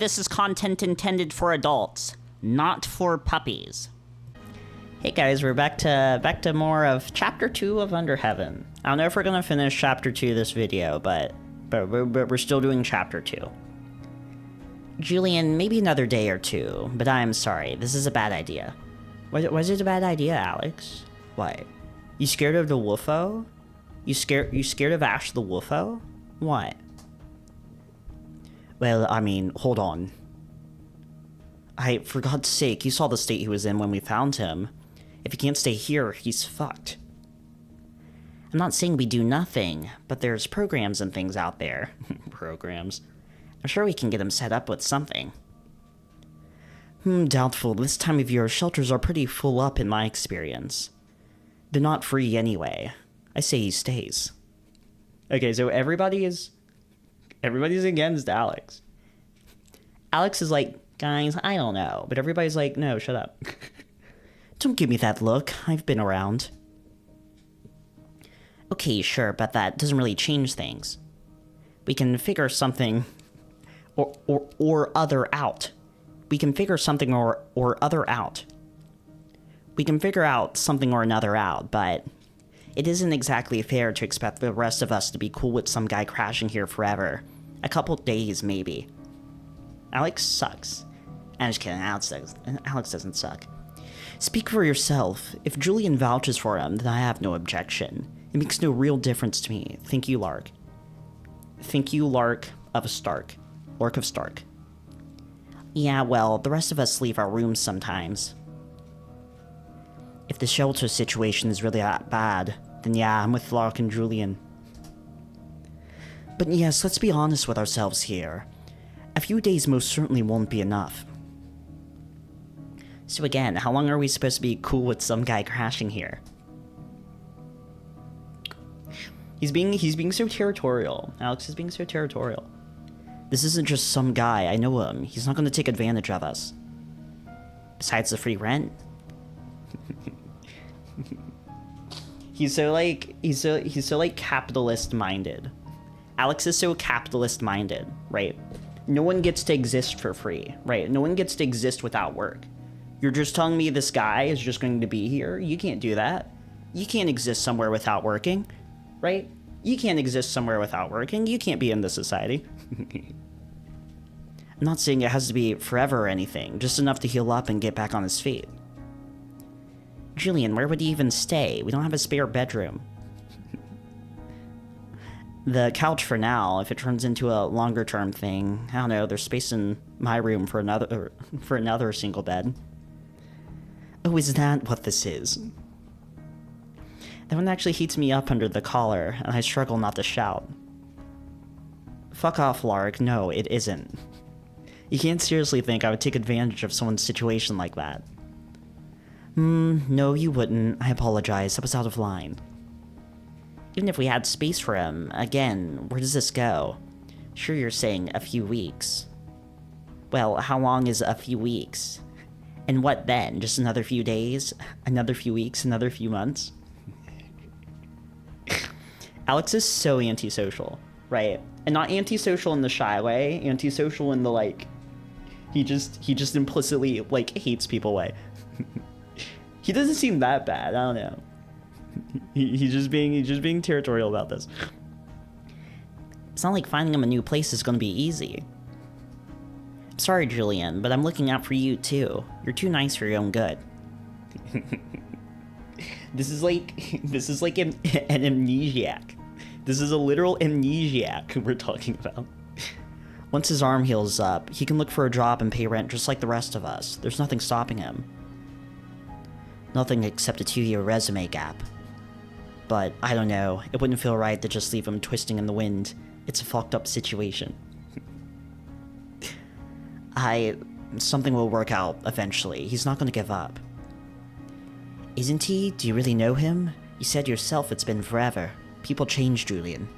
This is content intended for adults, not for puppies. Hey guys, we're back to more of Chapter 2 of Under Heaven. I don't know if we're gonna finish Chapter 2 this video, but we're still doing Chapter 2. Julian, maybe another day or two, but I'm sorry, this is a bad idea. Was it a bad idea, Alex? What? You scared of the Wolfo? You scared of Ash the Wolfo? What? Well, I mean, hold on. For God's sake, you saw the state he was in when we found him. If he can't stay here, he's fucked. I'm not saying we do nothing, but there's programs and things out there. Programs. I'm sure we can get him set up with something. Doubtful. This time of year, shelters are pretty full up in my experience. They're not free anyway. I say he stays. Okay, so everybody's against Alex. Alex is like, guys, I don't know. But everybody's like, no, shut up. Don't give me that look. I've been around. Okay, sure, but that doesn't really change things. We can figure something or other out. We can figure something or other out. We can figure out something or another out, but it isn't exactly fair to expect the rest of us to be cool with some guy crashing here forever. A couple days, maybe. Alex sucks. I'm just kidding, Alex doesn't suck. Speak for yourself. If Julian vouches for him, then I have no objection. It makes no real difference to me. Thank you, Lark. Thank you, Lark of Stark. Lark of Stark. Yeah, well, the rest of us leave our rooms sometimes. If the shelter situation is really that bad, then yeah, I'm with Lark and Julian. But yes, let's be honest with ourselves here. A few days most certainly won't be enough. So again, how long are we supposed to be cool with some guy crashing here? He's being so territorial. Alex is being so territorial. This isn't just some guy, I know him. He's not gonna take advantage of us. Besides the free rent. he's so capitalist minded. Alex is so capitalist minded, right? No one gets to exist for free, right? No one gets to exist without work. You're just telling me this guy is just going to be here? You can't do that. You can't exist somewhere without working, right? You can't exist somewhere without working. You can't be in this society. I'm not saying it has to be forever or anything, just enough to heal up and get back on his feet. Julian, where would he even stay? We don't have a spare bedroom. The couch for now. If it turns into a longer term thing, I don't know, there's space in my room for another single bed. Oh, is that what this is? That one actually heats me up under the collar, and I struggle not to shout. Fuck off, Lark. No, it isn't. You can't seriously think I would take advantage of someone's situation like that. No, you wouldn't. I apologize. That was out of line. Even if we had space for him, again, where does this go? Sure, you're saying a few weeks. Well, how long is a few weeks? And what then? Just another few days? Another few weeks? Another few months? Alex is so antisocial, right? And not antisocial in the shy way, antisocial in the, like, he just implicitly, like, hates people way. He doesn't seem that bad, I don't know. He's just being territorial about this. It's not like finding him a new place is gonna be easy. Sorry, Julian, but I'm looking out for you too. You're too nice for your own good. This is like an amnesiac. This is a literal amnesiac we're talking about. Once his arm heals up, he can look for a job and pay rent just like the rest of us. There's nothing stopping him. Nothing except a 2-year resume gap. But, I don't know, it wouldn't feel right to just leave him twisting in the wind. It's a fucked up situation. Something will work out eventually. He's not gonna give up. Isn't he? Do you really know him? You said yourself it's been forever. People change, Julian.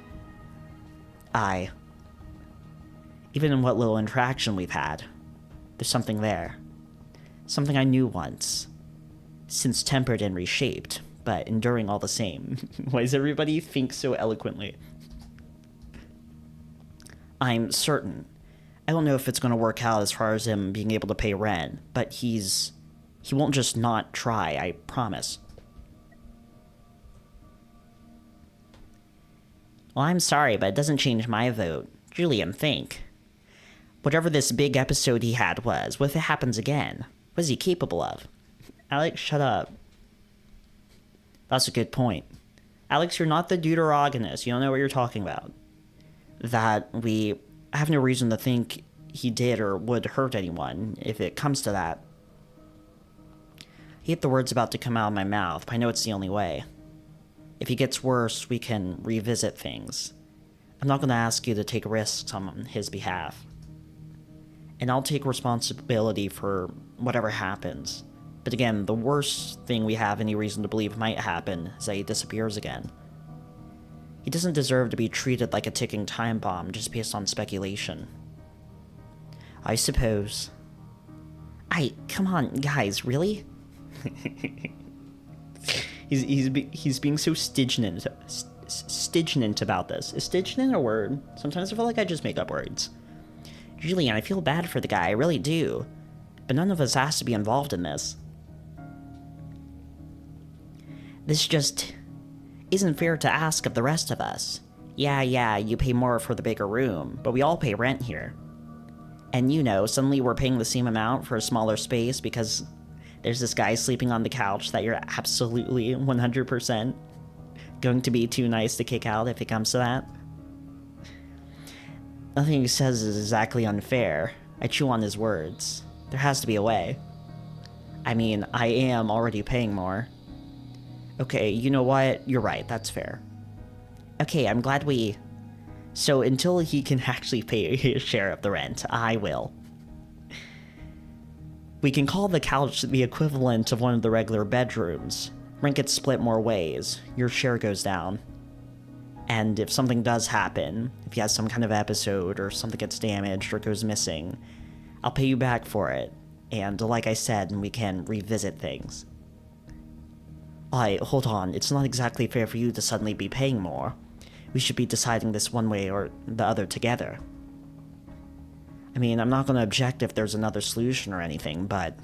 Even in what little interaction we've had, there's something there. Something I knew once. Since tempered and reshaped, but enduring all the same. Why does everybody think so eloquently? I'm certain. I don't know if it's going to work out as far as him being able to pay rent, but he won't just not try, I promise. Well, I'm sorry, but it doesn't change my vote. Julian, think. Whatever this big episode he had was, what if it happens again? What is he capable of? Alex, shut up. That's a good point. Alex, you're not the deuterogonist. You don't know what you're talking about. That we have no reason to think he did or would hurt anyone, if it comes to that. I hate the words about to come out of my mouth, but I know it's the only way. If he gets worse, we can revisit things. I'm not going to ask you to take risks on his behalf. And I'll take responsibility for whatever happens. But again, the worst thing we have any reason to believe might happen is that he disappears again. He doesn't deserve to be treated like a ticking time bomb just based on speculation. I suppose. Come on, guys, really? He's being so stignant about this. Is stignant a word? Sometimes I feel like I just make up words. Julian, I feel bad for the guy, I really do. But none of us has to be involved in this. This just isn't fair to ask of the rest of us. Yeah, you pay more for the bigger room, but we all pay rent here. And suddenly we're paying the same amount for a smaller space because there's this guy sleeping on the couch that you're absolutely 100% going to be too nice to kick out if it comes to that. Nothing he says is exactly unfair. I chew on his words. There has to be a way. I mean, I am already paying more. Okay, you know what? You're right, that's fair. Okay, I'm glad we... So until he can actually pay his share of the rent, I will. We can call the couch the equivalent of one of the regular bedrooms. Rent gets split more ways. Your share goes down. And if something does happen, if he has some kind of episode or something gets damaged or goes missing, I'll pay you back for it. And like I said, we can revisit things. Hold on, it's not exactly fair for you to suddenly be paying more. We should be deciding this one way or the other together. I mean, I'm not going to object if there's another solution or anything, but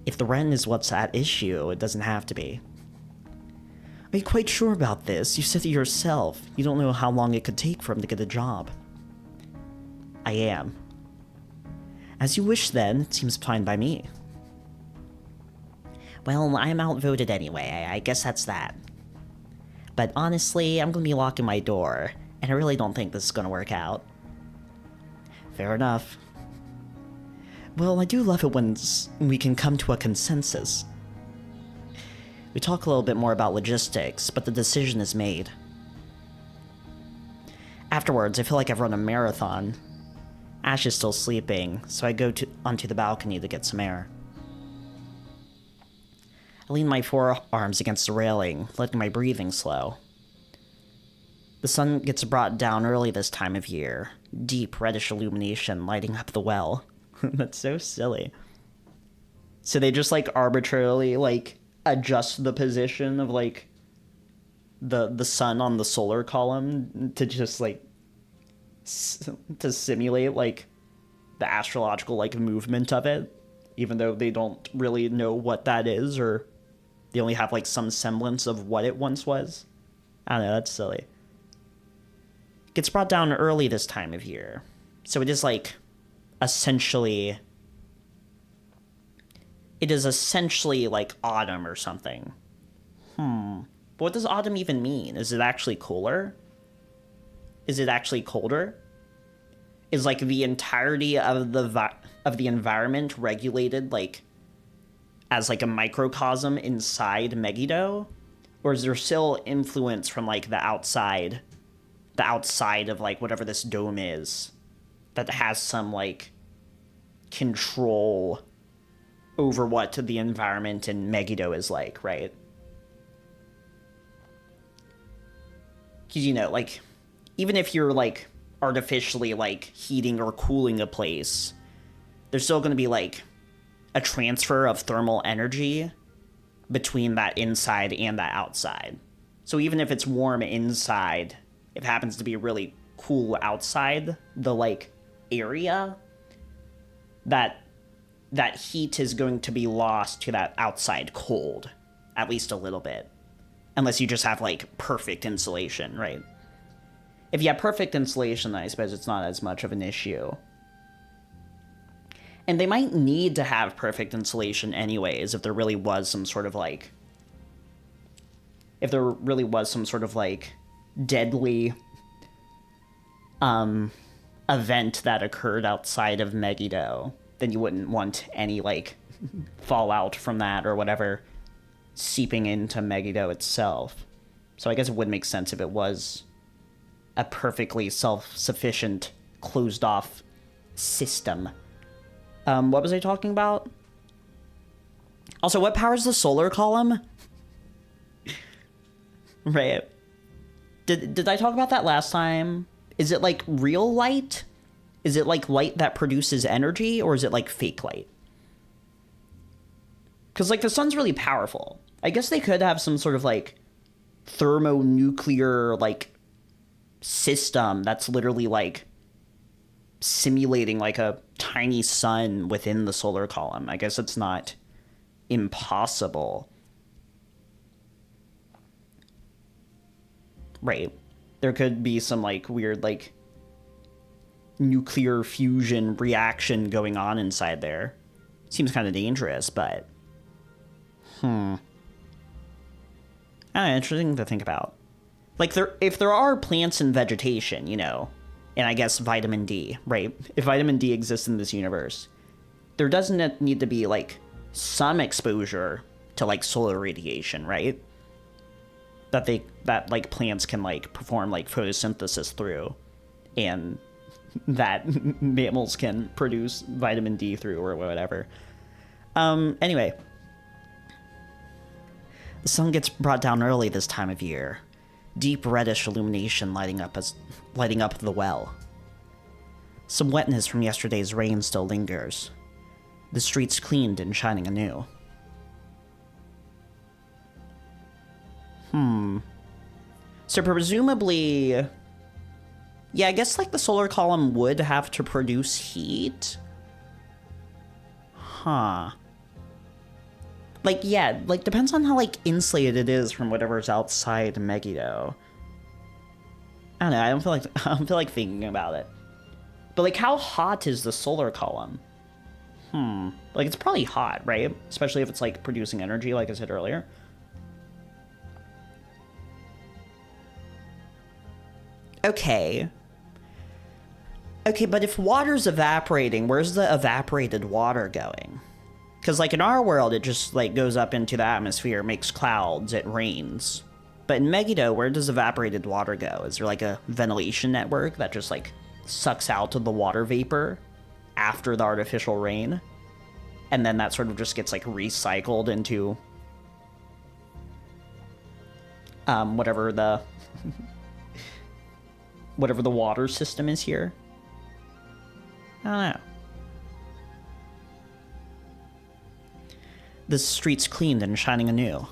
if the rent is what's at issue, it doesn't have to be. Are you quite sure about this? You said it yourself. You don't know how long it could take for him to get a job. I am. As you wish then, it seems fine by me. Well, I'm outvoted anyway, I guess that's that. But honestly, I'm gonna be locking my door, and I really don't think this is gonna work out. Fair enough. Well, I do love it when we can come to a consensus. We talk a little bit more about logistics, but the decision is made. Afterwards, I feel like I've run a marathon. Ash is still sleeping, so I go onto the balcony to get some air. I lean my forearms against the railing, letting my breathing slow. The sun gets brought down early this time of year, deep reddish illumination lighting up the well. That's so silly. So they just arbitrarily adjust the position of the sun on the solar column to just to simulate the astrological movement of it, even though they don't really know what that is, or they only have some semblance of what it once was. I don't know, that's silly. It gets brought down early this time of year, so it is essentially autumn or something. But what does autumn even mean? Is it actually cooler? Is it actually colder? Is the entirety of the environment regulated as a microcosm inside Megiddo? Or is there still influence from the outside of whatever this dome is that has some control over what the environment in Megiddo is right? Because even if you're artificially heating or cooling a place, there's still going to be a transfer of thermal energy between that inside and that outside. So even if it's warm inside, if it happens to be really cool outside, the area, that heat is going to be lost to that outside cold, at least a little bit. Unless you just have, like, perfect insulation, right? If you have perfect insulation, then I suppose it's not as much of an issue. And they might need to have perfect insulation anyways, if there really was some sort of, like... If there really was some sort of, like, deadly event that occurred outside of Megiddo, then you wouldn't want any, like, fallout from that or whatever seeping into Megiddo itself. So I guess it would make sense if it was a perfectly self-sufficient, closed-off system. What was I talking about? Also, what powers the solar column? Right. Did I talk about that last time? Is it, like, real light? Is it, like, light that produces energy, or is it, like, fake light? Because, like, the sun's really powerful. I guess they could have some sort of, like, thermonuclear, like, system that's literally, like, simulating, like, a tiny sun within the solar column. I guess it's not impossible. Right. There could be some, like, weird, like, nuclear fusion reaction going on inside there. Seems kind of dangerous, but... interesting to think about. Like, if there are plants and vegetation, you know, and I guess vitamin D, right? If vitamin D exists in this universe, there doesn't need to be, like, some exposure to, like, solar radiation, right? That like plants can, like, perform, like, photosynthesis through, and that mammals can produce vitamin D through, or whatever. Anyway, the sun gets brought down early this time of year, deep reddish illumination lighting up the well. Some wetness from yesterday's rain still lingers, the streets cleaned and shining anew. So presumably... Yeah, I guess, like, the solar column would have to produce heat? Huh. Like, yeah, like, depends on how, like, insulated it is from whatever's outside Megiddo. I don't know, I don't feel like thinking about it. But, like, how hot is the solar column? Like, it's probably hot, right? Especially if it's, like, producing energy, like I said earlier. Okay, but if water's evaporating, where's the evaporated water going? Because, like, in our world, it just, like, goes up into the atmosphere, makes clouds, it rains. But in Megiddo, where does evaporated water go? Is there, like, a ventilation network that just, like, sucks out the water vapor after the artificial rain? And then that sort of just gets, like, recycled into... whatever the... whatever the water system is here. I don't know. The streets cleaned and shining anew.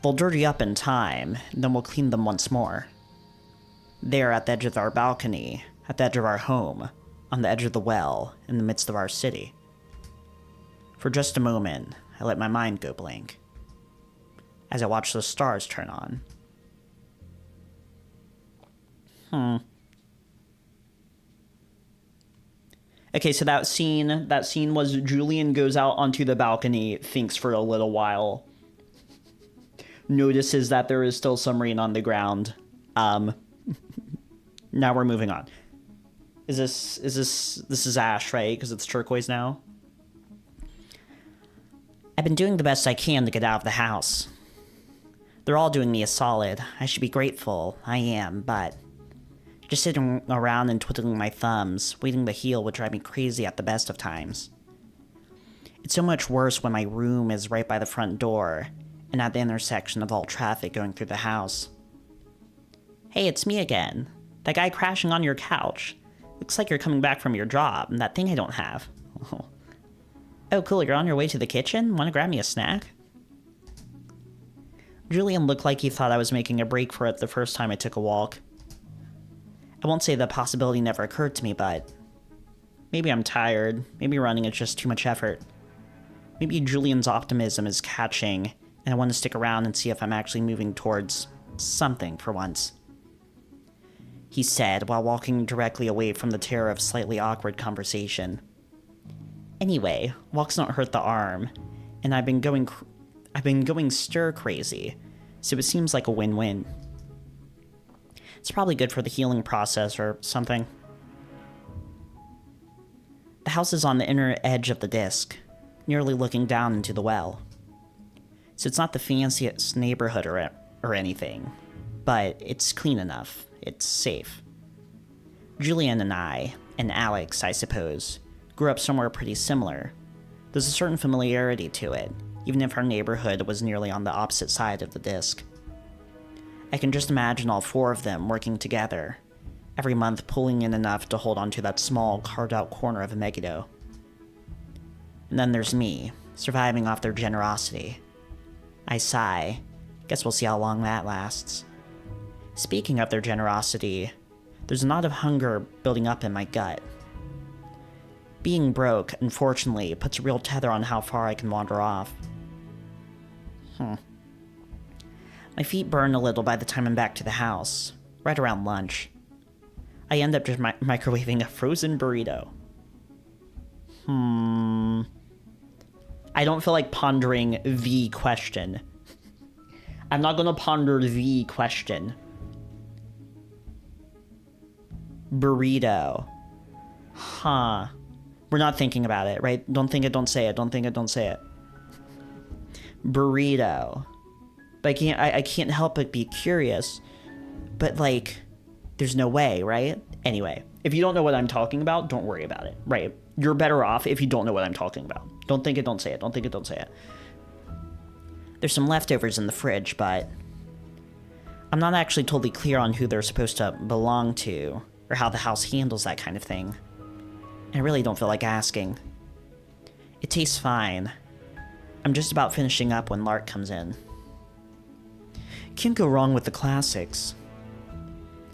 They'll dirty up in time, then we'll clean them once more. There at the edge of our balcony, at the edge of our home, on the edge of the well, in the midst of our city. For just a moment, I let my mind go blank, as I watched the stars turn on. Okay, so that scene was Julian goes out onto the balcony, thinks for a little while, notices that there is still some rain on the ground. Now we're moving on. This is Ash, right? Because it's turquoise now. I've been doing the best I can to get out of the house. They're all doing me a solid. I should be grateful. I am, but... just sitting around and twiddling my thumbs, waiting to heal would drive me crazy at the best of times. It's so much worse when my room is right by the front door, and at the intersection of all traffic going through the house. Hey, it's me again. That guy crashing on your couch. Looks like you're coming back from your job, and that thing I don't have. Oh, cool, you're on your way to the kitchen? Want to grab me a snack? Julian looked like he thought I was making a break for it the first time I took a walk. I won't say the possibility never occurred to me, but Maybe I'm tired. Maybe running is just too much effort. Maybe Julian's optimism is catching, and I want to stick around and see if I'm actually moving towards something for once. He said while walking directly away from the terror of slightly awkward conversation. Anyway, walks don't hurt the arm, and I've been going stir crazy, so it seems like a win-win. It's probably good for the healing process or something. The house is on the inner edge of the disc, nearly looking down into the well. So it's not the fanciest neighborhood or anything, but it's clean enough. It's safe. Julian and I, and Alex, I suppose, grew up somewhere pretty similar. There's a certain familiarity to it, even if our neighborhood was nearly on the opposite side of the disc. I can just imagine all four of them working together, every month pulling in enough to hold onto that small, carved-out corner of a megiddo. And then there's me, surviving off their generosity. I sigh. Guess we'll see how long that lasts. Speaking of their generosity, there's a lot of hunger building up in my gut. Being broke, unfortunately, puts a real tether on how far I can wander off. My feet burn a little by the time I'm back to the house, right around lunch. I end up just microwaving a frozen burrito. I don't feel like pondering the question. I'm not gonna ponder the question. Burrito. Huh. We're not thinking about it, right? Don't think it, don't say it. Don't think it, don't say it. Burrito. But I can't help but be curious. But, like, there's no way, right? Anyway, if you don't know what I'm talking about, don't worry about it, right? You're better off if you don't know what I'm talking about. Don't think it, don't say it. Don't think it, don't say it. There's some leftovers in the fridge, but I'm not actually totally clear on who they're supposed to belong to, or how the house handles that kind of thing. I really don't feel like asking. It tastes fine. I'm just about finishing up when Lark comes in. Can't go wrong with the classics.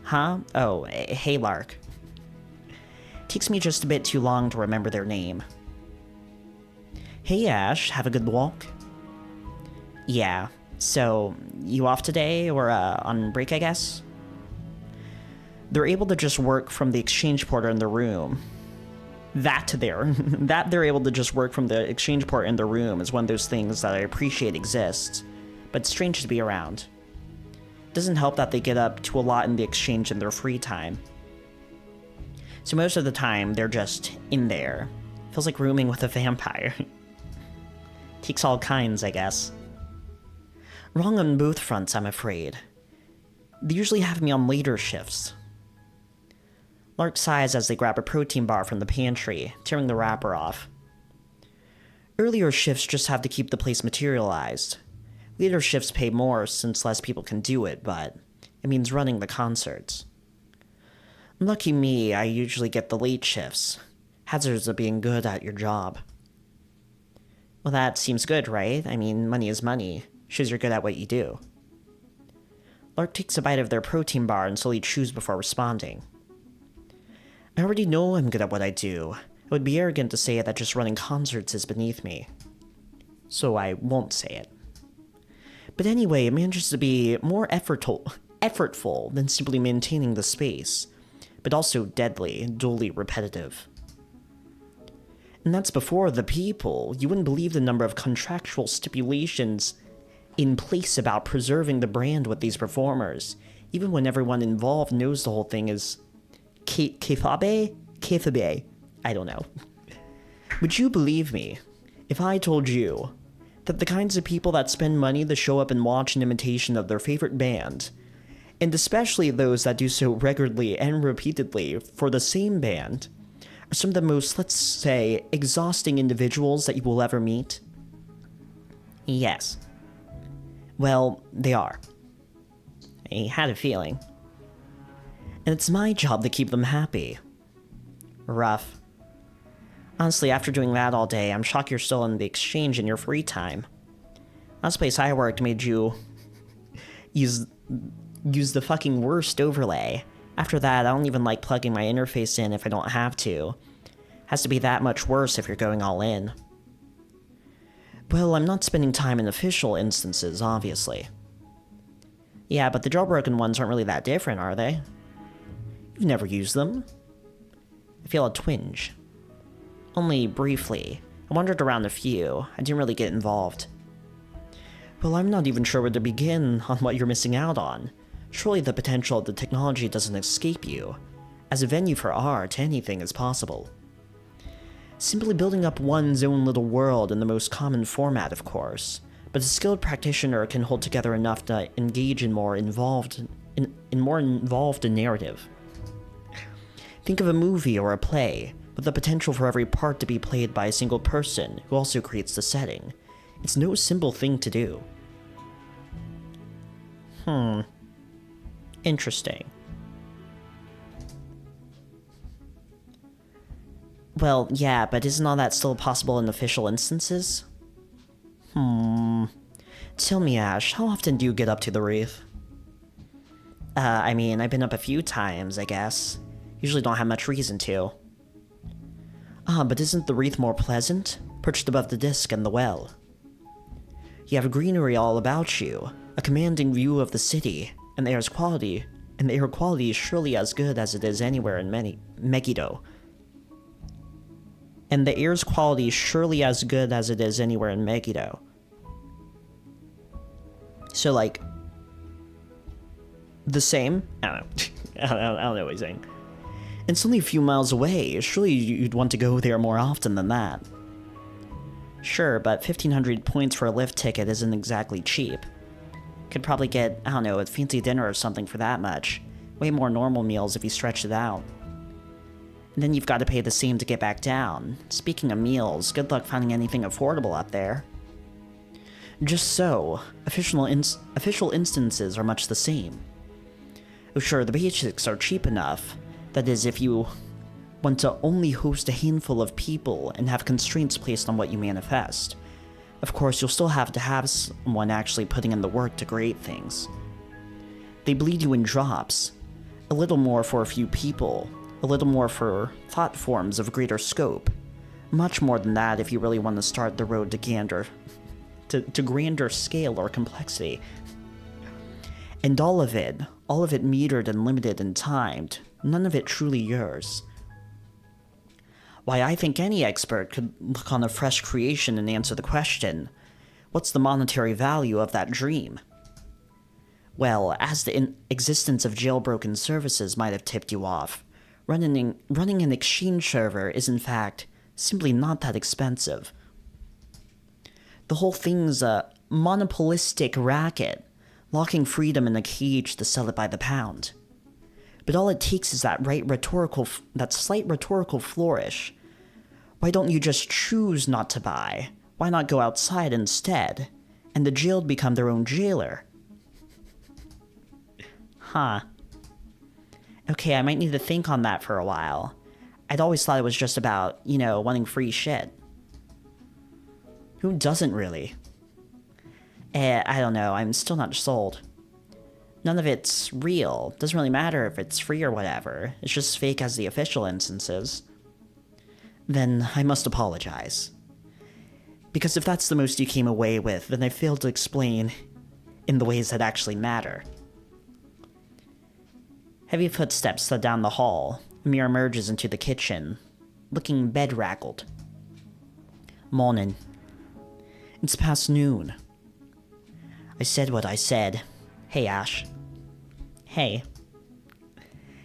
Huh? Oh, hey Lark. Takes me just a bit too long to remember their name. Hey Ash, have a good walk? Yeah, so, you off today, or on break I guess? They're able to just work from the exchange port in the room. That they're able to just work from the exchange port in the room is one of those things that I appreciate exists, but it's strange to be around. It doesn't help that they get up to a lot in the exchange in their free time. So most of the time, they're just in there. Feels like rooming with a vampire. Takes all kinds, I guess. Wrong on both fronts, I'm afraid. They usually have me on later shifts. Lark sighs as they grab a protein bar from the pantry, tearing the wrapper off. Earlier shifts just have to keep the place materialized. Later shifts pay more since less people can do it, but it means running the concerts. Lucky me, I usually get the late shifts. Hazards of being good at your job. Well, that seems good, right? I mean, money is money. Shows you're good at what you do. Lark takes a bite of their protein bar and slowly chews before responding. I already know I'm good at what I do. It would be arrogant to say that just running concerts is beneath me. So I won't say it. But anyway, it manages to be more effortful than simply maintaining the space, but also deadly, dully repetitive. And that's before the people. You wouldn't believe the number of contractual stipulations in place about preserving the brand with these performers, even when everyone involved knows the whole thing is kayfabe? I don't know. Would you believe me if I told you that the kinds of people that spend money to show up and watch an imitation of their favorite band, and especially those that do so regularly and repeatedly for the same band, are some of the most, let's say, exhausting individuals that you will ever meet? Yes. Well, they are. I had a feeling. And it's my job to keep them happy. Rough. Honestly, after doing that all day, I'm shocked you're still in the exchange in your free time. Last place I worked made you use the fucking worst overlay. After that, I don't even like plugging my interface in if I don't have to. Has to be that much worse if you're going all in. Well, I'm not spending time in official instances, obviously. Yeah, but the jailbroken ones aren't really that different, are they? You've never used them. I feel a twinge. Only briefly. I wandered around a few. I didn't really get involved. Well, I'm not even sure where to begin on what you're missing out on. Surely the potential of the technology doesn't escape you. As a venue for art, anything is possible. Simply building up one's own little world in the most common format, of course, but a skilled practitioner can hold together enough to engage in more involved narrative. Think of a movie or a play, with the potential for every part to be played by a single person who also creates the setting. It's no simple thing to do. Interesting. Well, yeah, but isn't all that still possible in official instances? Tell me, Ash, how often do you get up to the Wraith? I mean, I've been up a few times, I guess. Usually don't have much reason to. But isn't the Wraith more pleasant? Perched above the disc and the well. You have greenery all about you, a commanding view of the city, and the air quality is surely as good as it is anywhere in Megiddo. And the air's quality is surely as good as it is anywhere in Megiddo. So, like, the same? I don't know. I don't know what he's saying. It's only a few miles away. Surely you'd want to go there more often than that. Sure, but 1,500 points for a lift ticket isn't exactly cheap. Could probably get, I don't know, a fancy dinner or something for that much. Way more normal meals if you stretched it out. And then you've got to pay the same to get back down. Speaking of meals, good luck finding anything affordable up there. Just so, official instances are much the same. Oh sure, the basics are cheap enough. That is, if you want to only host a handful of people and have constraints placed on what you manifest. Of course, you'll still have to have someone actually putting in the work to create things. They bleed you in drops. A little more for a few people. A little more for thought forms of greater scope. Much more than that if you really want to start the road to grander scale or complexity. And all of it metered and limited and timed, none of it truly yours. Why, I think any expert could look on a fresh creation and answer the question, what's the monetary value of that dream? Well, as the existence of jailbroken services might have tipped you off, running an exchange server is in fact simply not that expensive. The whole thing's a monopolistic racket, locking freedom in a cage to sell it by the pound. But all it takes is that slight rhetorical flourish. Why don't you just choose not to buy? Why not go outside instead? And the jailed become their own jailer. Huh. Okay, I might need to think on that for a while. I'd always thought it was just about, wanting free shit. Who doesn't really? I don't know, I'm still not sold. None of it's real. Doesn't really matter if it's free or whatever. It's just fake as the official instances. Then I must apologize. Because if that's the most you came away with, then I failed to explain in the ways that actually matter. Heavy footsteps slid down the hall. Amir emerges into the kitchen, looking bedraggled. Morning. It's past noon. I said what I said. Hey, Ash. Hey.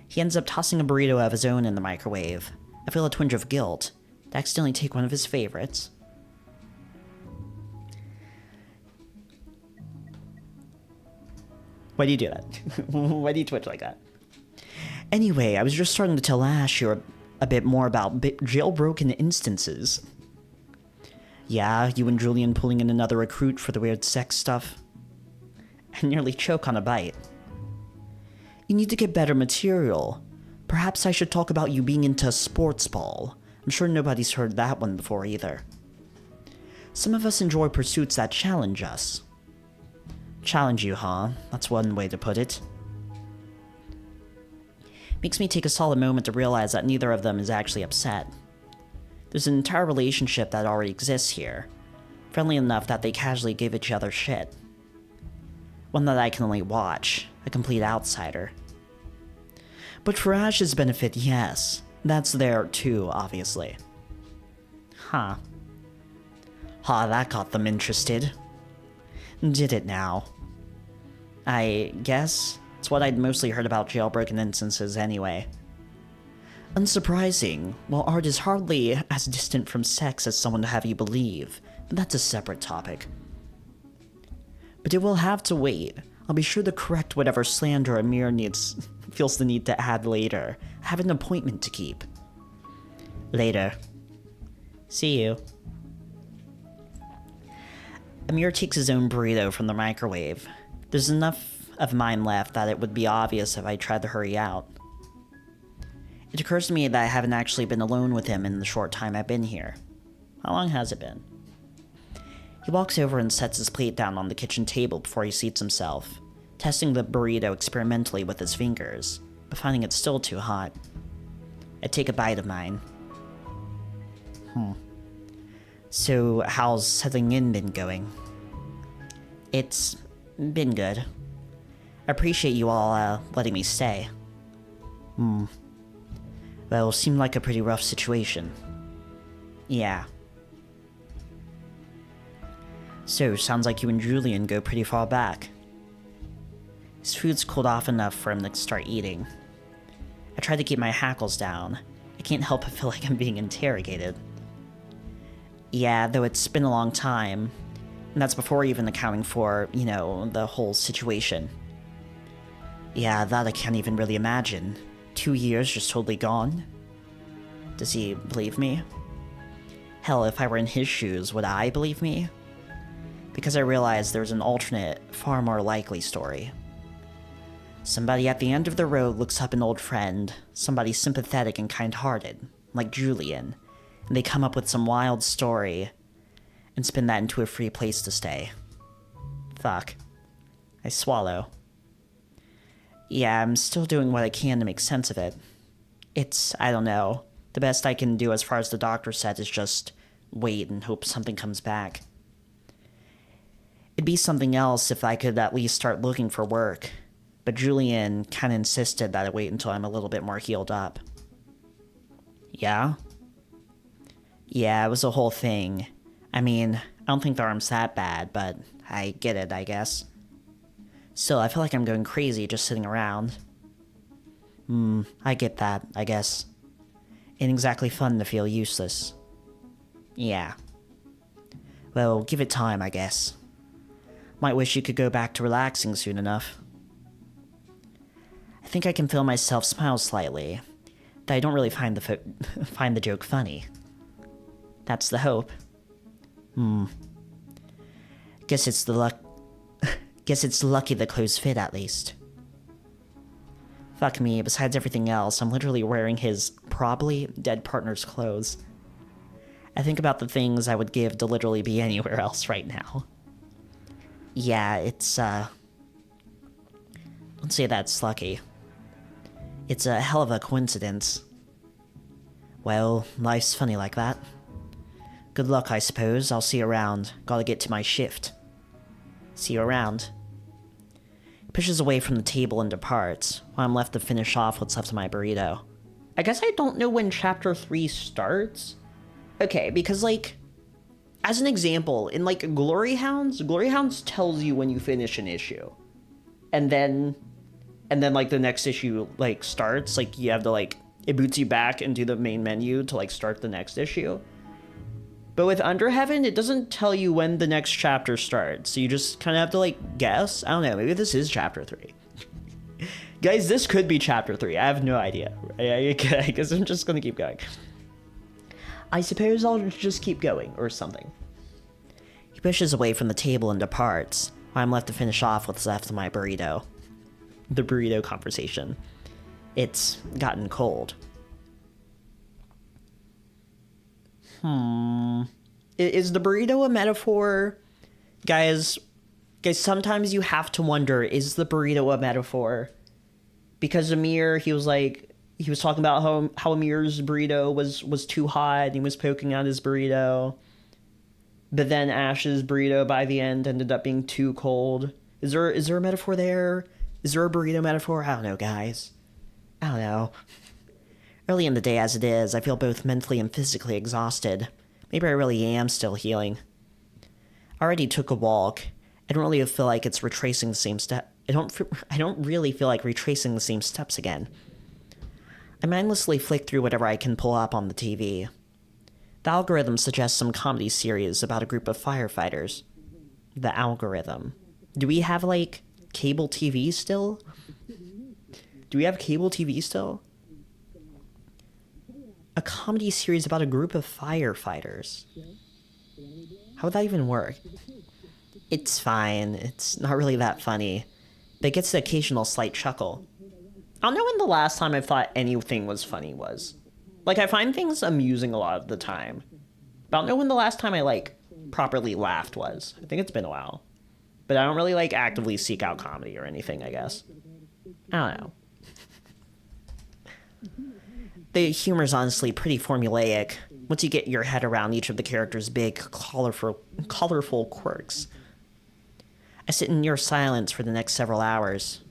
He ends up tossing a burrito of his own in the microwave. I feel a twinge of guilt to accidentally take one of his favorites. Why do you do that? Why do you twitch like that? Anyway, I was just starting to tell Ash here a bit more about jailbroken instances. Yeah, you and Julian pulling in another recruit for the weird sex stuff. I nearly choke on a bite. You need to get better material. Perhaps I should talk about you being into sports ball. I'm sure nobody's heard that one before either. Some of us enjoy pursuits that challenge us. Challenge you, huh? That's one way to put it. Makes me take a solid moment to realize that neither of them is actually upset. There's an entire relationship that already exists here, friendly enough that they casually give each other shit. One that I can only watch, a complete outsider. But for Ash's benefit, yes, that's there too, obviously. Huh. That got them interested. Did it now? I guess it's what I'd mostly heard about jailbroken instances anyway. Unsurprising, while art is hardly as distant from sex as someone to have you believe, but that's a separate topic. But it will have to wait. I'll be sure to correct whatever slander Amir feels the need to add later. I have an appointment to keep. Later. See you. Amir takes his own burrito from the microwave. There's enough of mine left that it would be obvious if I tried to hurry out. It occurs to me that I haven't actually been alone with him in the short time I've been here. How long has it been? He walks over and sets his plate down on the kitchen table before he seats himself, testing the burrito experimentally with his fingers, but finding it still too hot. I take a bite of mine. So, how's settling in been going? It's been good. I appreciate you all letting me stay. Well, seemed like a pretty rough situation. Yeah. So, sounds like you and Julian go pretty far back. His food's cooled off enough for him to start eating. I try to keep my hackles down. I can't help but feel like I'm being interrogated. Yeah, though it's been a long time. And that's before even accounting for, the whole situation. Yeah, that I can't even really imagine. 2 years just totally gone? Does he believe me? Hell, if I were in his shoes, would I believe me? Because I realized there's an alternate, far more likely story. Somebody at the end of the road looks up an old friend, somebody sympathetic and kind-hearted, like Julian, and they come up with some wild story and spin that into a free place to stay. Fuck. I swallow. Yeah, I'm still doing what I can to make sense of it. It's, I don't know, the best I can do as far as the doctor said is just wait and hope something comes back. It'd be something else if I could at least start looking for work, but Julian kinda insisted that I wait until I'm a little bit more healed up. Yeah? Yeah, it was a whole thing. I mean, I don't think the arm's that bad, but I get it, I guess. Still, I feel like I'm going crazy just sitting around. I get that, I guess. Ain't exactly fun to feel useless. Yeah. Well, give it time, I guess. Might wish you could go back to relaxing soon enough. I think I can feel myself smile slightly, that I don't really find the joke funny. That's the hope. Guess it's lucky the clothes fit, at least. Fuck me, besides everything else, I'm literally wearing his probably dead partner's clothes. I think about the things I would give to literally be anywhere else right now. Yeah, it's, let's say that's lucky. It's a hell of a coincidence. Well, life's funny like that. Good luck, I suppose. I'll see you around. Gotta get to my shift. See you around. He pushes away from the table and departs, while I'm left to finish off what's left of my burrito. I guess I don't know when Chapter 3 starts. Okay, because, as an example, in, Glory Hounds tells you when you finish an issue. And then, the next issue, starts. You have to, it boots you back into the main menu to, start the next issue. But with Under Heaven, it doesn't tell you when the next chapter starts. So you just kind of have to, guess. I don't know. Maybe this is Chapter 3. Guys, this could be Chapter 3. I have no idea. I guess I'm just going to keep going. I suppose I'll just keep going, or something. He pushes away from the table and departs, while I'm left to finish off what's left of my burrito. The burrito conversation. It's gotten cold. Is the burrito a metaphor? Guys, sometimes you have to wonder, is the burrito a metaphor? Because Amir, he was like, He was talking about how Amir's burrito was too hot and he was poking out his burrito. But then Ash's burrito by the end ended up being too cold. Is there a metaphor there? Is there a burrito metaphor? I don't know, guys. I don't know. Early in the day as it is, I feel both mentally and physically exhausted. Maybe I really am still healing. I already took a walk. I don't really feel like it's retracing the same step. I don't really feel like retracing the same steps again. I mindlessly flick through whatever I can pull up on the TV. The algorithm suggests some comedy series about a group of firefighters. The algorithm. Do we have, like, cable TV still? Do we have cable TV still? A comedy series about a group of firefighters. How would that even work? It's fine. It's not really that funny. But it gets the occasional slight chuckle. I don't know when the last time I thought anything was funny was. Like, I find things amusing a lot of the time. But I don't know when the last time I, like, properly laughed was. I think it's been a while. But I don't really, like, actively seek out comedy or anything, I guess. I don't know. The humor's honestly pretty formulaic once you get your head around each of the characters' big, colorful quirks. I sit in near silence for the next several hours.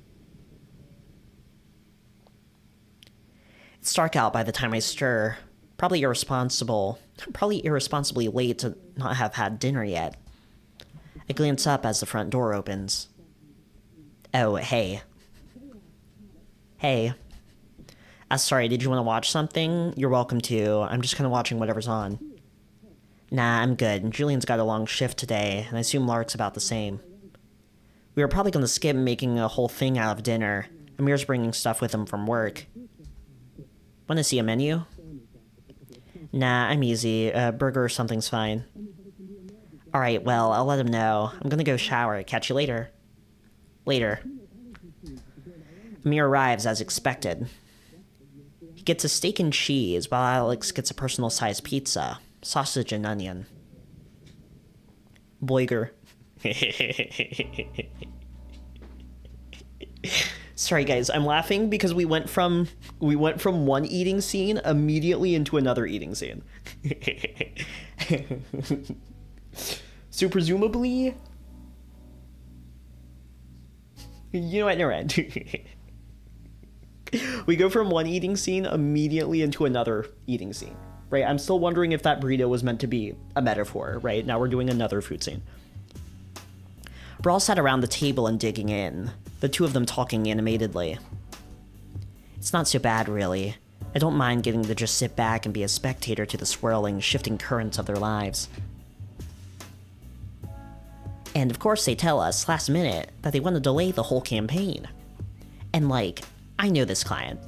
It's dark out by the time I stir. Probably irresponsibly late to not have had dinner yet. I glance up as the front door opens. Oh, hey. Hey. Sorry, did you want to watch something? You're welcome to. I'm just kind of watching whatever's on. Nah, I'm good. Julian's got a long shift today, and I assume Lark's about the same. We were probably going to skip making a whole thing out of dinner. Amir's bringing stuff with him from work. Want to see a menu? Nah, I'm easy. A burger or something's fine. Alright, well, I'll let him know. I'm gonna go shower. Catch you later. Later. Amir arrives as expected. He gets a steak and cheese, while Alex gets a personal-sized pizza. Sausage and onion. Boiger. Sorry guys, I'm laughing because we went from one eating scene immediately into another eating scene. So presumably, you know what, never mind. We go from one eating scene immediately into another eating scene, right? I'm still wondering if that burrito was meant to be a metaphor, right? Now we're doing another food scene. We're all sat around the table and digging in, the two of them talking animatedly. It's not so bad, really. I don't mind getting to just sit back and be a spectator to the swirling, shifting currents of their lives. And of course they tell us, last minute, that they want to delay the whole campaign. And like, I know this client.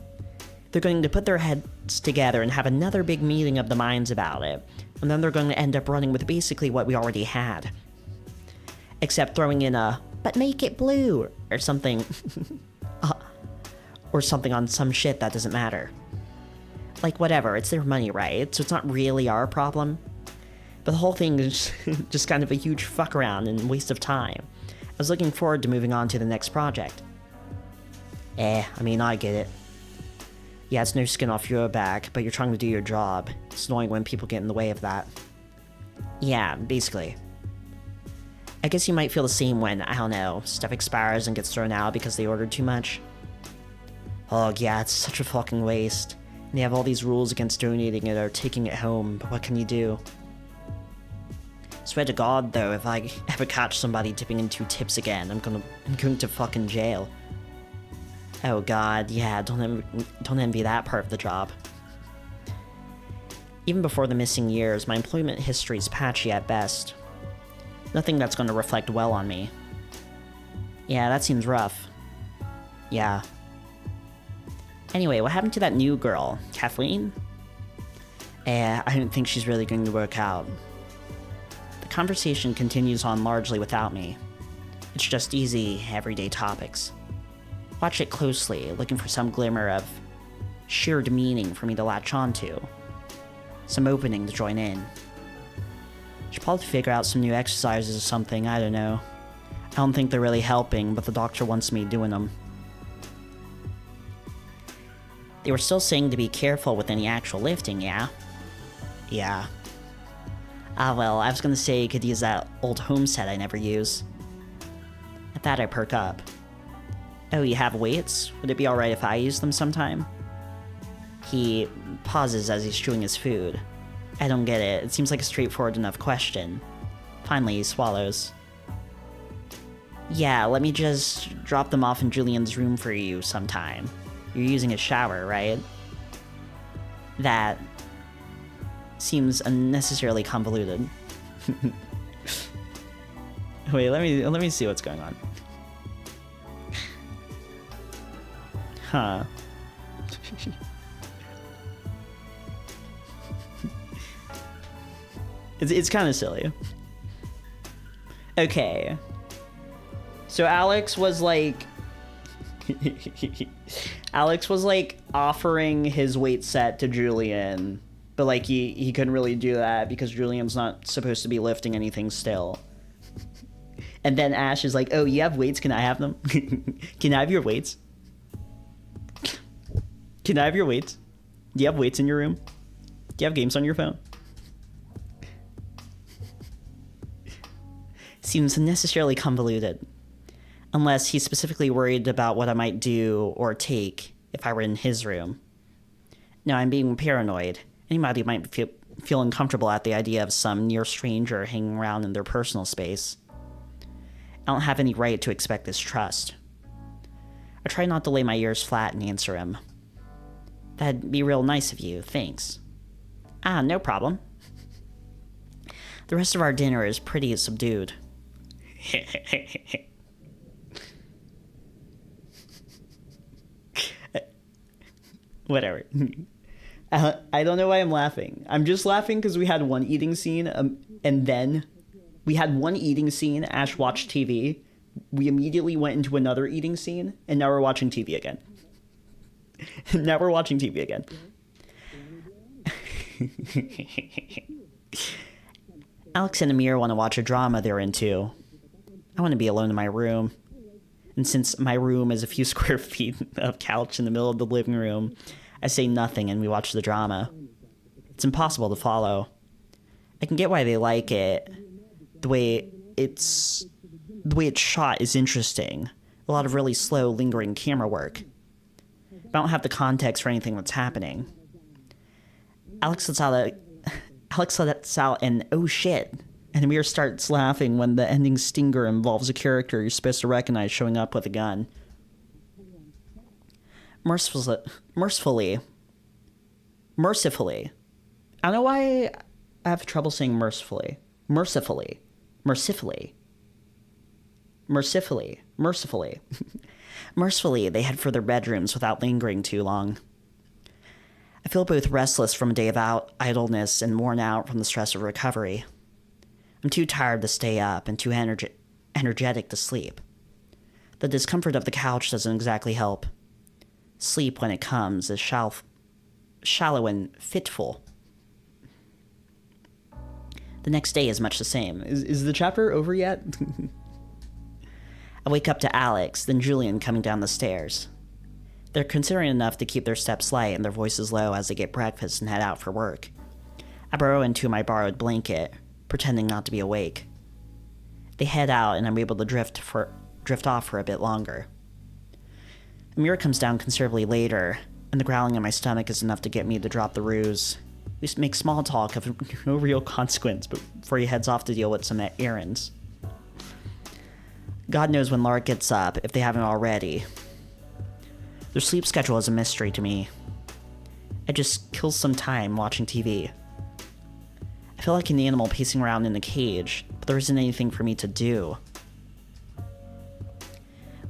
They're going to put their heads together and have another big meeting of the minds about it, and then they're going to end up running with basically what we already had. Except throwing in a, but make it blue, or something. Or something on some shit that doesn't matter. Like, whatever, it's their money, right? So it's not really our problem. But the whole thing is just kind of a huge fuck around and waste of time. I was looking forward to moving on to the next project. I mean, I get it. Yeah, it's no skin off your back, but you're trying to do your job. It's annoying when people get in the way of that. Yeah, basically. I guess you might feel the same when, I don't know, stuff expires and gets thrown out because they ordered too much. Oh yeah, it's such a fucking waste. And they have all these rules against donating it or taking it home, but what can you do? Swear to God, though, if I ever catch somebody dipping into tips again, I'm going to fucking jail. Oh God, yeah, don't envy that part of the job. Even before the missing years, my employment history's patchy at best. Nothing that's going to reflect well on me. Yeah, that seems rough. Yeah. Anyway, what happened to that new girl, Kathleen? I don't think she's really going to work out. The conversation continues on largely without me. It's just easy, everyday topics. Watch it closely, looking for some glimmer of shared meaning for me to latch onto. Some opening to join in. Should probably figure out some new exercises or something, I don't know. I don't think they're really helping, but the doctor wants me doing them. They were still saying to be careful with any actual lifting, yeah? Yeah. Ah, well, I was gonna say you could use that old home set I never use. At that, I perk up. Oh, you have weights? Would it be alright if I use them sometime? He pauses as he's chewing his food. I don't get it. It seems like a straightforward enough question. Finally, he swallows. Yeah, let me just drop them off in Julian's room for you sometime. You're using a shower, right? That seems unnecessarily convoluted. Wait, let me see what's going on. Huh. It's kind of silly. Okay. So Alex was like offering his weight set to Julian, but like he couldn't really do that because Julian's not supposed to be lifting anything still. And then Ash is like, "Oh, you have weights? Can I have them? Can I have your weights? Can I have your weights? Do you have weights in your room? Do you have games on your phone?" Seems unnecessarily convoluted. Unless he's specifically worried about what I might do or take if I were in his room. No, I'm being paranoid. Anybody might feel uncomfortable at the idea of some near stranger hanging around in their personal space. I don't have any right to expect this trust. I try not to lay my ears flat and answer him. That'd be real nice of you, thanks. Ah, no problem. The rest of our dinner is pretty subdued. Whatever. I don't know why I'm laughing. I'm just laughing because we had one eating scene, and then we had one eating scene, Ash watched TV, we immediately went into another eating scene, and now we're watching TV again. Now we're watching TV again. Alex and Amir want to watch a drama they're into. I want to be alone in my room. And since my room is a few square feet of couch in the middle of the living room, I say nothing and we watch the drama. It's impossible to follow. I can get why they like it. The way it's shot is interesting. A lot of really slow, lingering camera work. I don't have the context for anything that's happening. Alex lets out an "oh shit," and Amir starts laughing when the ending stinger involves a character you're supposed to recognize showing up with a gun. Mercifully. I don't know why I have trouble saying mercifully. Mercifully. Mercifully, they head for their bedrooms without lingering too long. I feel both restless from a day of idleness and worn out from the stress of recovery. I'm too tired to stay up and too energetic to sleep. The discomfort of the couch doesn't exactly help. Sleep, when it comes, is shallow and fitful. The next day is much the same. Is the chapter over yet? I wake up to Alex, then Julian coming down the stairs. They're considerate enough to keep their steps light and their voices low as they get breakfast and head out for work. I burrow into my borrowed blanket, pretending not to be awake. They head out and I'm able to drift off for a bit longer. Amir comes down considerably later, and the growling in my stomach is enough to get me to drop the ruse. We make small talk of no real consequence before he heads off to deal with some errands. God knows when Lark gets up, if they haven't already. Their sleep schedule is a mystery to me. I just kill some time watching TV. I feel like an animal pacing around in a cage, but there isn't anything for me to do.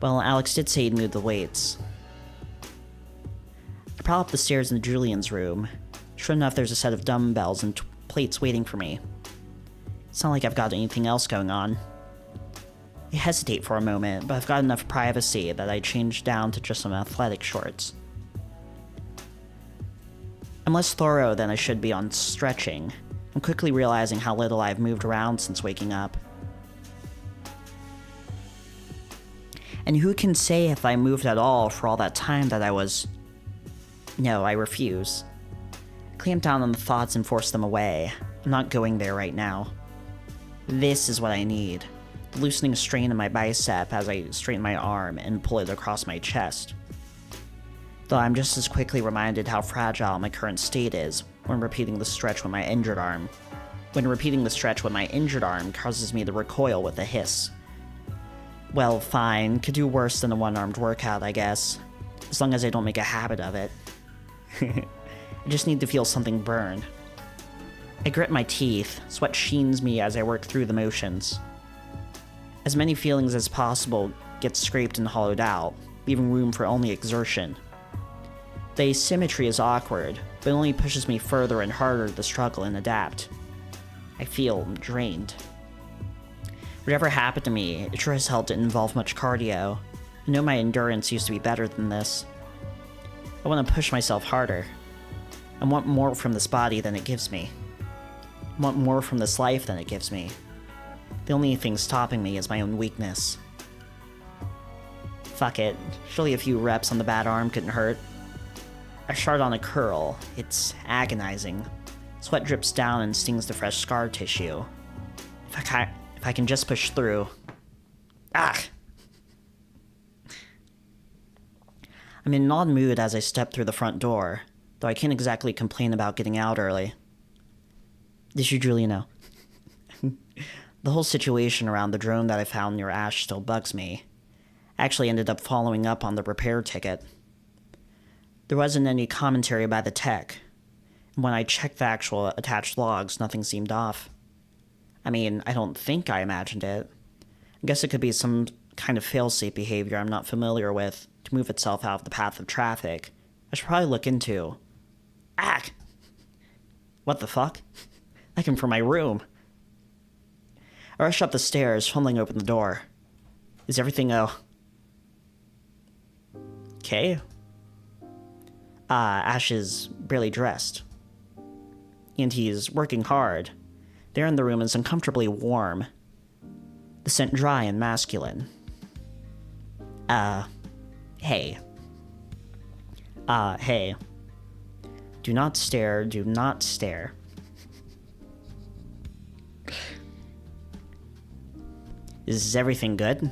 Well, Alex did say he'd move the weights. I prowl up the stairs into Julian's room. Sure enough, there's a set of dumbbells and plates waiting for me. It's not like I've got anything else going on. I hesitate for a moment, but I've got enough privacy that I change down to just some athletic shorts. I'm less thorough than I should be on stretching. I'm quickly realizing how little I've moved around since waking up. And who can say if I moved at all for all that time that I was No, I refuse. Clamp down on the thoughts and force them away. I'm not going there right now. This is what I need. Loosening a strain in my bicep as I straighten my arm and pull it across my chest. Though I'm just as quickly reminded how fragile my current state is when repeating the stretch with my injured arm. When repeating the stretch with my injured arm causes me to recoil with a hiss. Well, fine, could do worse than a one-armed workout, I guess. As long as I don't make a habit of it. I just need to feel something burn. I grit my teeth, sweat sheens me as I work through the motions. As many feelings as possible get scraped and hollowed out, leaving room for only exertion. The asymmetry is awkward, but only pushes me further and harder to struggle and adapt. I feel drained. Whatever happened to me, it sure as hell didn't involve much cardio. I know my endurance used to be better than this. I want to push myself harder. I want more from this body than it gives me. I want more from this life than it gives me. The only thing stopping me is my own weakness. Fuck it, surely a few reps on the bad arm couldn't hurt. I start on a curl. It's agonizing. Sweat drips down and stings the fresh scar tissue. If I can just push through. Ah! I'm in an odd mood as I step through the front door, though I can't exactly complain about getting out early. Did you truly know? The whole situation around the drone that I found near Ash still bugs me. I actually ended up following up on the repair ticket. There wasn't any commentary by the tech, and when I checked the actual attached logs, nothing seemed off. I mean, I don't think I imagined it. I guess it could be some kind of failsafe behavior I'm not familiar with to move itself out of the path of traffic. I should probably look into. Ah! What the fuck? I came from my room. I rush up the stairs, fumbling open the door. Is everything okay? Ash is barely dressed. And he's working hard. The air in the room is uncomfortably warm. The scent dry and masculine. Hey. Hey. Do not stare, do not stare. Is everything good?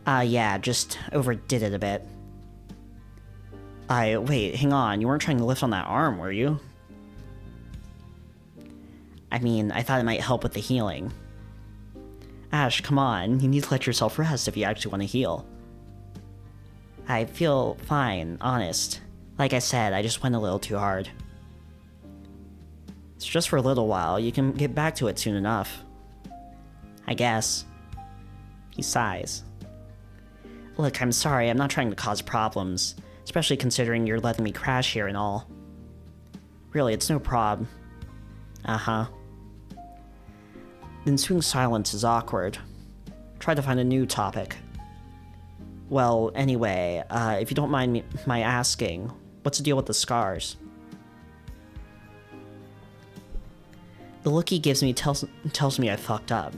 Yeah, just overdid it a bit. Wait, hang on, you weren't trying to lift on that arm, were you? I mean, I thought it might help with the healing. Ash, come on, you need to let yourself rest if you actually want to heal. I feel fine, honest. Like I said, I just went a little too hard. It's just for a little while, you can get back to it soon enough. I guess. He sighs. Look, I'm sorry, I'm not trying to cause problems, especially considering you're letting me crash here and all. Really, it's no prob. Uh-huh. The ensuing silence is awkward. Try to find a new topic. Well, anyway, if you don't mind my asking, what's the deal with the scars? The look he gives me tells me I fucked up.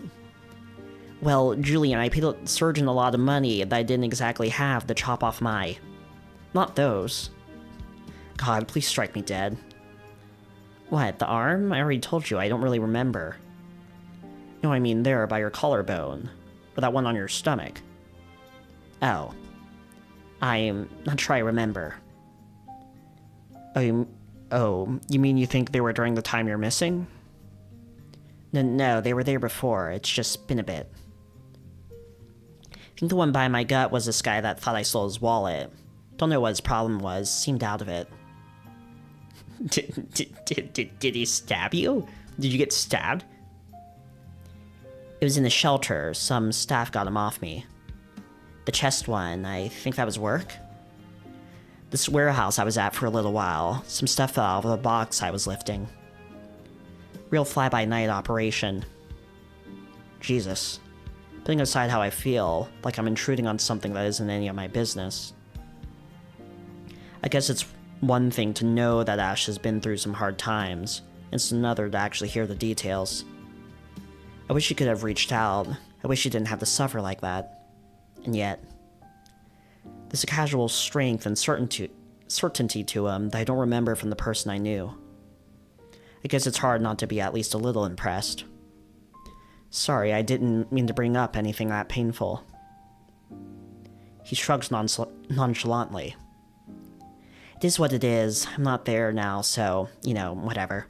Well, Julian, I paid a surgeon a lot of money that I didn't exactly have to chop off my... Not those. God, please strike me dead. What, the arm? I already told you, I don't really remember. No, I mean there, by your collarbone. Or that one on your stomach. Oh. I'm not sure I remember. Oh, you mean you think they were during the time you're missing? No, they were there before, it's just been a bit. I think the one by my gut was this guy that thought I stole his wallet. Don't know what his problem was, seemed out of it. Did he stab you? Did you get stabbed? It was in the shelter, some staff got him off me. The chest one, I think that was work? This warehouse I was at for a little while, some stuff fell out of a box I was lifting. Real fly-by-night operation. Jesus. Putting aside how I feel, like I'm intruding on something that isn't any of my business. I guess it's one thing to know that Ash has been through some hard times, it's another to actually hear the details. I wish he could have reached out. I wish he didn't have to suffer like that. And yet, there's a casual strength and certainty to him that I don't remember from the person I knew. I guess it's hard not to be at least a little impressed. Sorry, I didn't mean to bring up anything that painful. He shrugs nonchalantly. It is what it is. I'm not there now, so, whatever.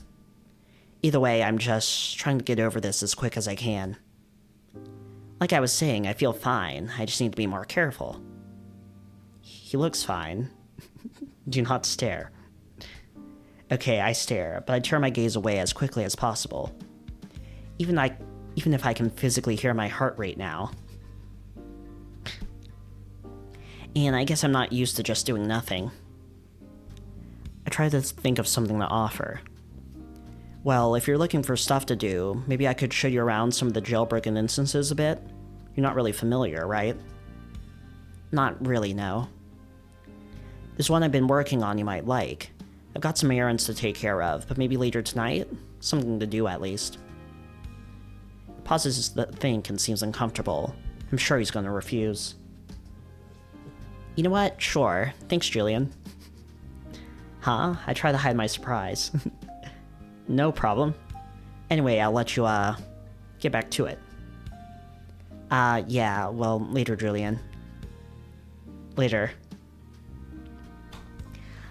Either way, I'm just trying to get over this as quick as I can. Like I was saying, I feel fine. I just need to be more careful. He looks fine. Do not stare. Okay, I stare, but I turn my gaze away as quickly as possible. Even if I can physically hear my heart rate now. And I guess I'm not used to just doing nothing. I try to think of something to offer. Well, if you're looking for stuff to do, maybe I could show you around some of the jailbroken instances a bit. You're not really familiar, right? Not really, no. There's one I've been working on you might like. I've got some errands to take care of, but maybe later tonight? Something to do, at least. Pauses to think and seems uncomfortable. I'm sure he's going to refuse. You know what? Sure. Thanks, Julian. Huh? I try to hide my surprise. No problem. Anyway, I'll let you, get back to it. Yeah, well, later, Julian. Later.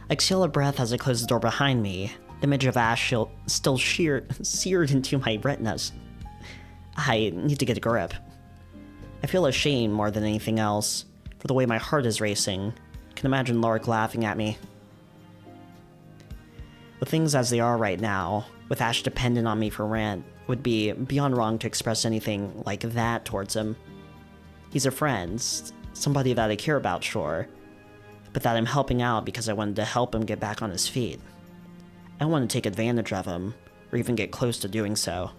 I exhale a breath as I close the door behind me, the image of Ash still seared into my retinas. I need to get a grip. I feel ashamed more than anything else, for the way my heart is racing. I can imagine Lark laughing at me. With things as they are right now, with Ash dependent on me for rent, it would be beyond wrong to express anything like that towards him. He's a friend, somebody that I care about, sure, but that I'm helping out because I wanted to help him get back on his feet. I don't want to take advantage of him, or even get close to doing so.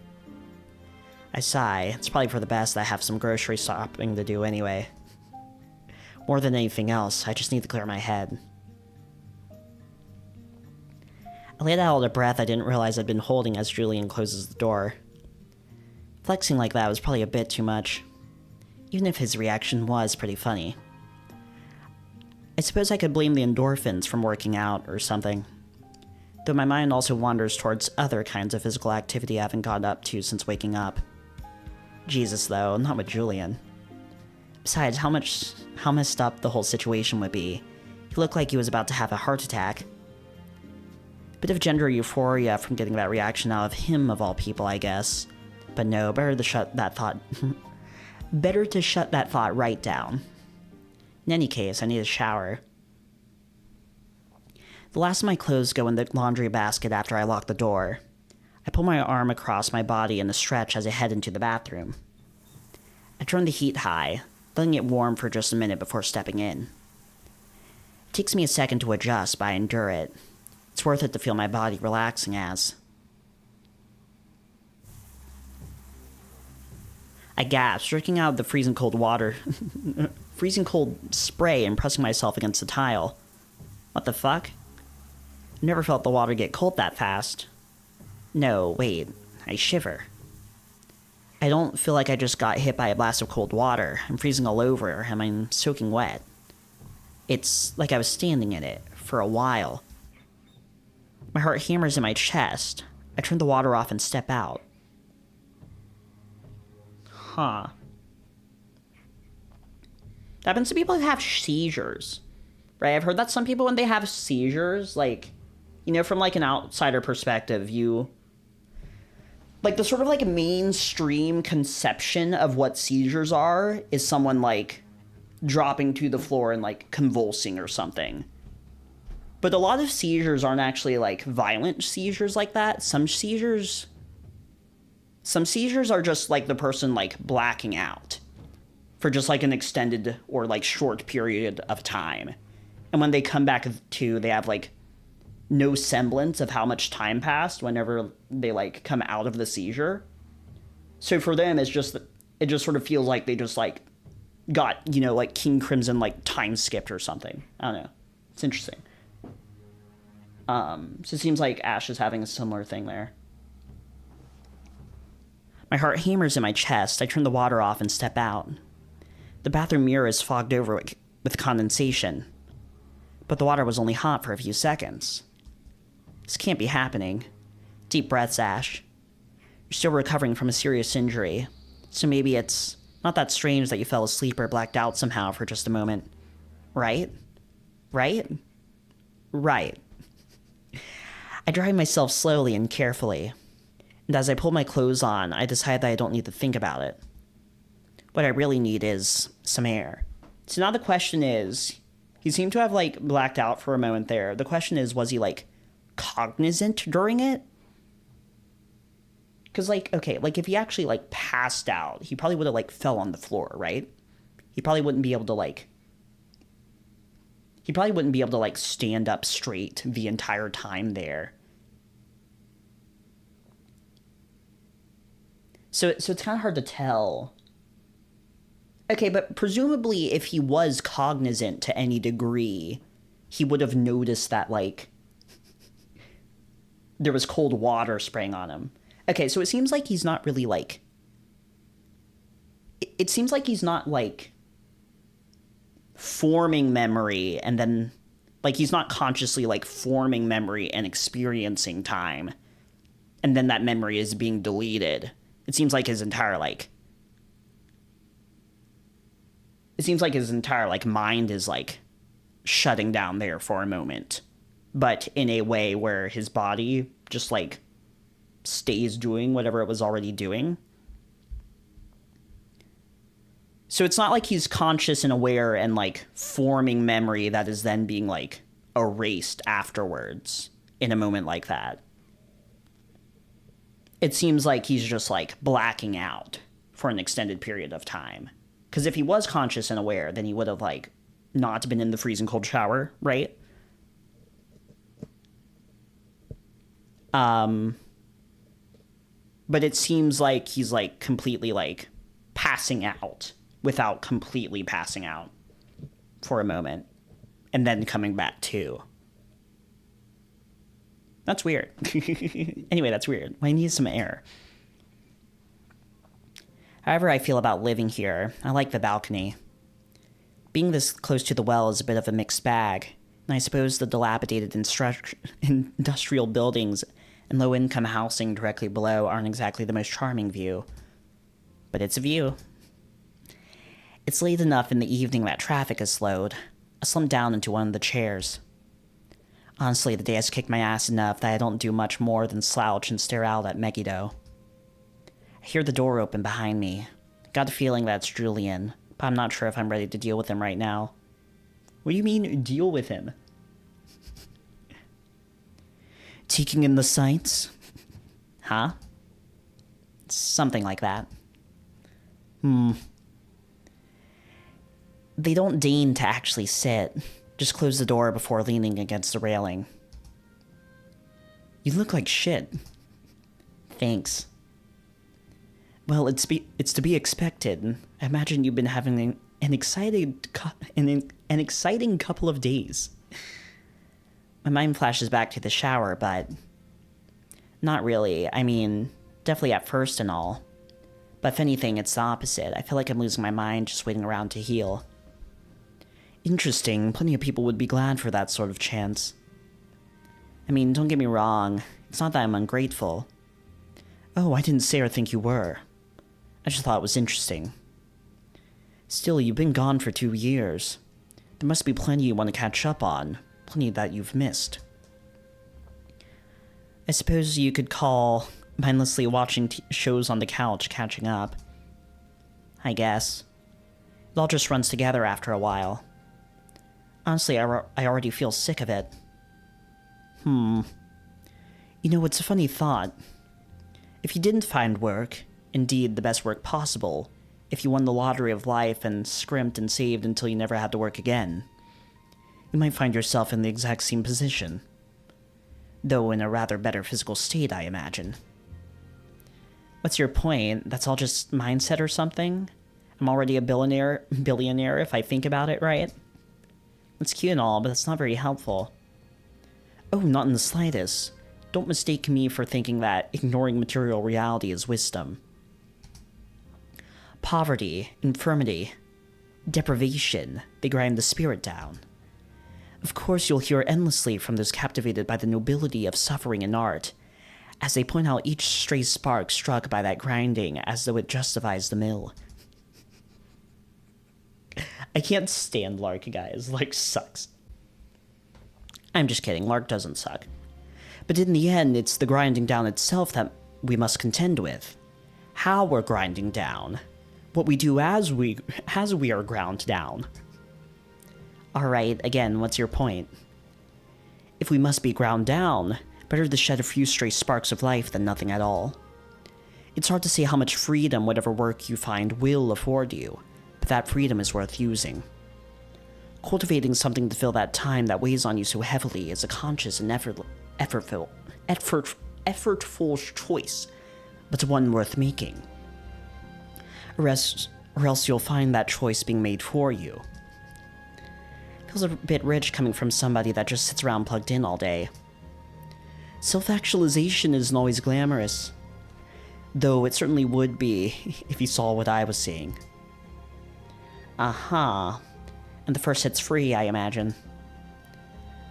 I sigh. It's probably for the best that I have some grocery shopping to do anyway. More than anything else, I just need to clear my head. I let out a breath I didn't realize I'd been holding as Julian closes the door. Flexing like that was probably a bit too much, even if his reaction was pretty funny. I suppose I could blame the endorphins from working out or something, though my mind also wanders towards other kinds of physical activity I haven't gotten up to since waking up. Jesus, though, not with Julian. Besides, how messed up the whole situation would be. He looked like he was about to have a heart attack. Bit of gender euphoria from getting that reaction out of him of all people, I guess. But no, better to shut that thought right down. In any case, I need a shower. The last of my clothes go in the laundry basket after I lock the door. I pull my arm across my body in a stretch as I head into the bathroom. I turn the heat high, letting it warm for just a minute before stepping in. It takes me a second to adjust, but I endure it. It's worth it to feel my body relaxing as... I gasp, drinking out of the freezing cold water, freezing cold spray and pressing myself against the tile. What the fuck? I've never felt the water get cold that fast. No, wait, I shiver. I don't feel like I just got hit by a blast of cold water. I'm freezing all over, and I'm soaking wet. It's like I was standing in it, for a while. My heart hammers in my chest. I turn the water off and step out. Huh. That happens to people who have seizures, right? I've heard that some people, when they have seizures, like, from like an outsider perspective, like the sort of like mainstream conception of what seizures are is someone like dropping to the floor and like convulsing or something. But a lot of seizures aren't actually like violent seizures like that. Some seizures are just like the person like blacking out for just like an extended or like short period of time. And when they come back to, they have like no semblance of how much time passed whenever they like come out of the seizure. So for them, it just sort of feels like they just like got, like King Crimson like time skipped or something. I don't know. It's interesting. So it seems like Ash is having a similar thing there. My heart hammers in my chest. I turn the water off and step out. The bathroom mirror is fogged over with condensation. but the water was only hot for a few seconds. This can't be happening. Deep breaths, Ash. You're still recovering from a serious injury, so maybe it's not that strange that you fell asleep or blacked out somehow for just a moment. Right? Right? Right. I dry myself slowly and carefully, and as I pull my clothes on, I decide that I don't need to think about it. What I really need is some air. So now the question is, he seemed to have, like, blacked out for a moment there. The question is, was he, like, cognizant during it? Because, like, okay, like, if he actually, like, passed out, he probably would have, like, fell on the floor, right? He probably wouldn't be able to, like, stand up straight the entire time there. So it's kind of hard to tell. Okay, but presumably if he was cognizant to any degree, he would have noticed that, like, there was cold water spraying on him. Okay, so it seems like he's not really, like... It seems like he's not, like, forming memory and then... Like, he's not consciously, like, forming memory and experiencing time. And then that memory is being deleted. It seems like his entire, like... mind is, like, shutting down there for a moment. But in a way where his body just, like, stays doing whatever it was already doing. So it's not like he's conscious and aware and, like, forming memory that is then being, like, erased afterwards in a moment like that. It seems like he's just, like, blacking out for an extended period of time. Because if he was conscious and aware, then he would have, like, not been in the freezing cold shower, right? But it seems like he's, like, completely, like, passing out without completely passing out for a moment and then coming back to. That's weird. Anyway, that's weird. I need some air. However I feel about living here, I like the balcony. Being this close to the well is a bit of a mixed bag, and I suppose the dilapidated industrial buildings and low-income housing directly below aren't exactly the most charming view. But it's a view. It's late enough in the evening that traffic has slowed. I slump down into one of the chairs. Honestly, the day has kicked my ass enough that I don't do much more than slouch and stare out at Megiddo. I hear the door open behind me. I got a feeling that it's Julian, but I'm not sure if I'm ready to deal with him right now. What do you mean, deal with him? Taking in the sights? Huh? Something like that. They don't deign to actually sit. Just close the door before leaning against the railing. You look like shit. Thanks. Well, it's to be expected. I imagine you've been having an exciting couple of days. My mind flashes back to the shower, but not really. I mean, definitely at first and all. But if anything, it's the opposite. I feel like I'm losing my mind just waiting around to heal. Interesting. Plenty of people would be glad for that sort of chance. I mean, don't get me wrong. It's not that I'm ungrateful. Oh, I didn't say or think you were. I just thought it was interesting. Still, you've been gone for 2 years. There must be plenty you want to catch up on. Plenty that you've missed. I suppose you could call mindlessly watching shows on the couch catching up. I guess. It all just runs together after a while. Honestly, I already feel sick of it. You know, it's a funny thought. If you didn't find work, indeed the best work possible, if you won the lottery of life and scrimped and saved until you never had to work again, you might find yourself in the exact same position. Though in a rather better physical state, I imagine. What's your point? That's all just mindset or something? I'm already a billionaire if I think about it right. It's cute and all, but that's not very helpful. Oh, not in the slightest. Don't mistake me for thinking that ignoring material reality is wisdom. Poverty, infirmity, deprivation, they grind the spirit down. Of course, you'll hear endlessly from those captivated by the nobility of suffering in art, as they point out each stray spark struck by that grinding as though it justifies the mill. I can't stand Lark, guys. Lark sucks. I'm just kidding. Lark doesn't suck. But in the end, it's the grinding down itself that we must contend with. How we're grinding down. What we do as we are ground down. Alright, again, what's your point? If we must be ground down, better to shed a few stray sparks of life than nothing at all. It's hard to say how much freedom whatever work you find will afford you, but that freedom is worth using. Cultivating something to fill that time that weighs on you so heavily is a conscious and effortful choice, but one worth making. Or else you'll find that choice being made for you. Feels a bit rich coming from somebody that just sits around plugged in all day. Self-actualization isn't always glamorous, though it certainly would be if you saw what I was seeing. Aha. And the first hit's free, I imagine.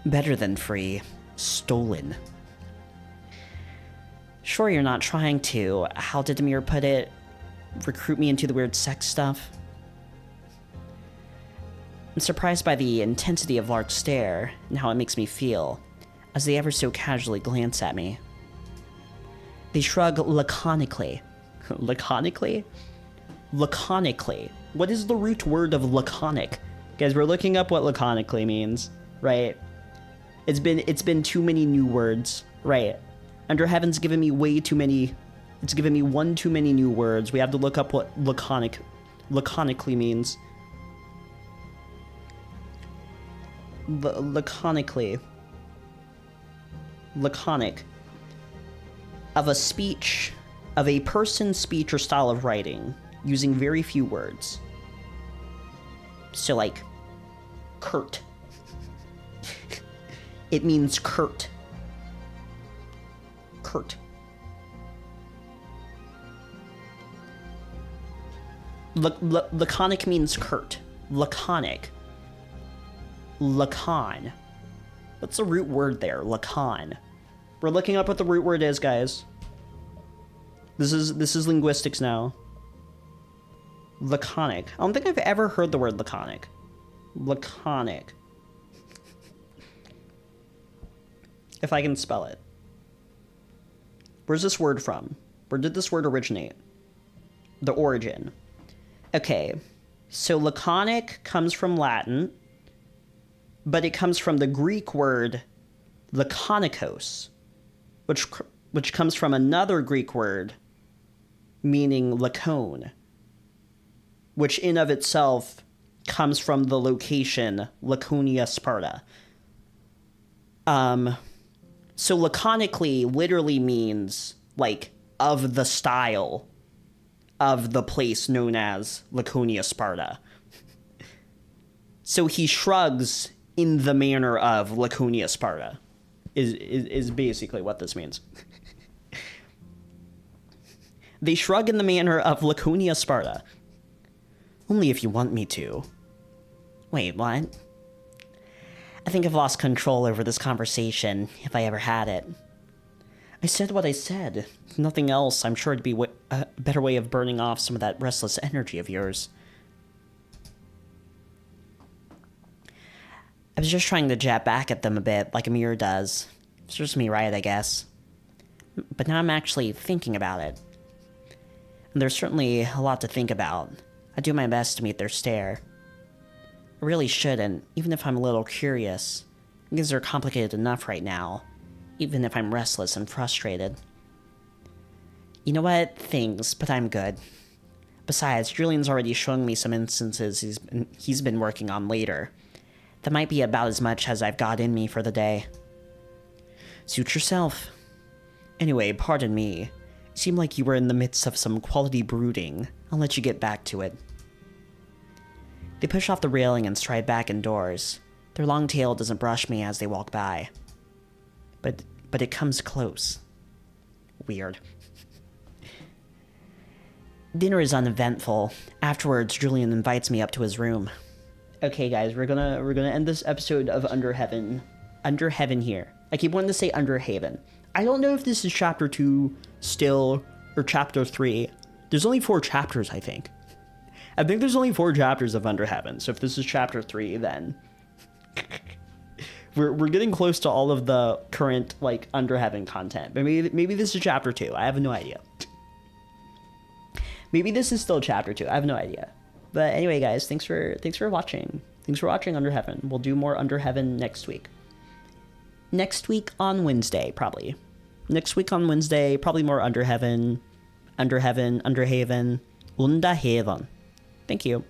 Better than free. Stolen. Sure, you're not trying to, how did Amir put it, recruit me into the weird sex stuff? I'm surprised by the intensity of Lark's stare and how it makes me feel, as they ever so casually glance at me. They shrug laconically. Laconically? Laconically. What is the root word of laconic? Guys, we're looking up what laconically means, right? It's been too many new words, right? Under Heaven's given me way too many. It's given me one too many new words. We have to look up what laconically means. Laconically. Laconic. Of a speech, of a person's speech or style of writing, using very few words. So, like, curt. It means curt. Curt. Laconic means curt. Laconic. Lacon. What's the root word there? Lacon. We're looking up what the root word is, guys. This is linguistics now. Laconic. I don't think I've ever heard the word laconic. Laconic. If I can spell it. Where's this word from? Where did this word originate? The origin. Okay. So laconic comes from Latin, but it comes from the Greek word lakonikos, which comes from another Greek word meaning lacone, which in of itself comes from the location Laconia, Sparta. So laconically literally means, like, of the style of the place known as Laconia, Sparta. So he shrugs in the manner of Laconia, Sparta, is basically what this means. They shrug in the manner of Laconia, Sparta. Only if you want me to. Wait, what? I think I've lost control over this conversation, if I ever had it. I said what I said. If nothing else, I'm sure it'd be a better way of burning off some of that restless energy of yours. I was just trying to jab back at them a bit, like Amir does. Serves me right, I guess. But now I'm actually thinking about it. And there's certainly a lot to think about. I do my best to meet their stare. I really shouldn't, even if I'm a little curious. Things are complicated enough right now, even if I'm restless and frustrated. You know what? Things, but I'm good. Besides, Julian's already shown me some instances he's been working on later. That might be about as much as I've got in me for the day. Suit yourself. Anyway, pardon me. It seemed like you were in the midst of some quality brooding. I'll let you get back to it. They push off the railing and stride back indoors. Their long tail doesn't brush me as they walk by. But it comes close. Weird. Dinner is uneventful. Afterwards, Julian invites me up to his room. Okay, guys, we're gonna end this episode of Under Heaven here. I keep wanting to say Under Haven. I don't know if this is chapter 2 still or chapter 3. There's only 4 chapters, I think. I think there's only 4 chapters of Under Heaven. So if this is chapter 3, then we're getting close to all of the current like Under Heaven content. But maybe this is chapter 2. I have no idea. Maybe this is still chapter 2. I have no idea. But anyway, guys, thanks for watching. Thanks for watching Under Heaven. We'll do more Under Heaven next week. Next week on Wednesday, probably. Next week on Wednesday, probably more Under Heaven. Under Haven. Thank you.